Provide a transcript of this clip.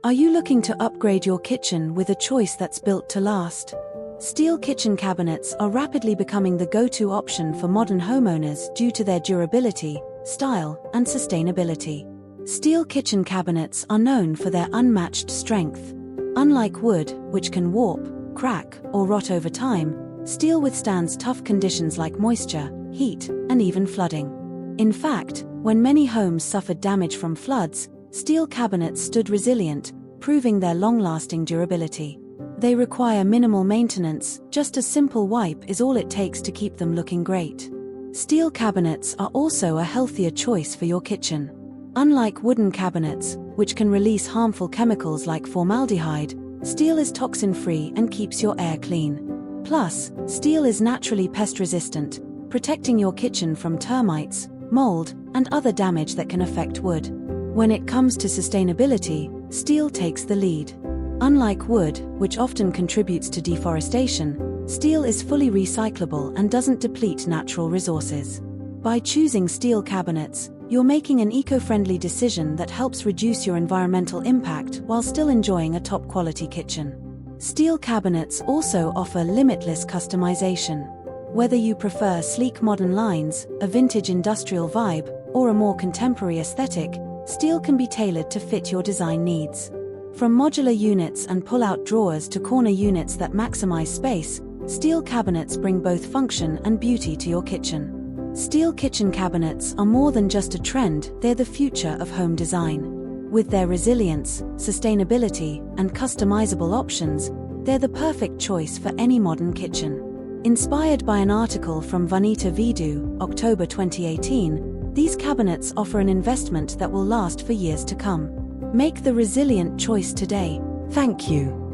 Are you looking to upgrade your kitchen with a choice that's built to last? Steel kitchen cabinets are rapidly becoming the go-to option for modern homeowners due to their durability, style, and sustainability. Steel kitchen cabinets are known for their unmatched strength. Unlike wood, which can warp, crack, or rot over time, steel withstands tough conditions like moisture, heat, and even flooding. In fact, when many homes suffered damage from floods, steel cabinets stood resilient, proving their long-lasting durability. They require minimal maintenance, just a simple wipe is all it takes to keep them looking great. Steel cabinets are also a healthier choice for your kitchen. Unlike wooden cabinets, which can release harmful chemicals like formaldehyde, steel is toxin-free and keeps your air clean. Plus, steel is naturally pest-resistant, protecting your kitchen from termites, mold, and other damage that can affect wood. When it comes to sustainability, steel takes the lead. Unlike wood, which often contributes to deforestation, steel is fully recyclable and doesn't deplete natural resources. By choosing steel cabinets, you're making an eco-friendly decision that helps reduce your environmental impact while still enjoying a top-quality kitchen. Steel cabinets also offer limitless customization. Whether you prefer sleek modern lines, a vintage industrial vibe, or a more contemporary aesthetic, steel can be tailored to fit your design needs. From modular units and pull-out drawers to corner units that maximize space, steel cabinets bring both function and beauty to your kitchen. Steel kitchen cabinets are more than just a trend, they're the future of home design. With their resilience, sustainability, and customizable options, they're the perfect choice for any modern kitchen. Inspired by an article from Vanitha Veedu, October 2018, these cabinets offer an investment that will last for years to come. Make the resilient choice today. Thank you.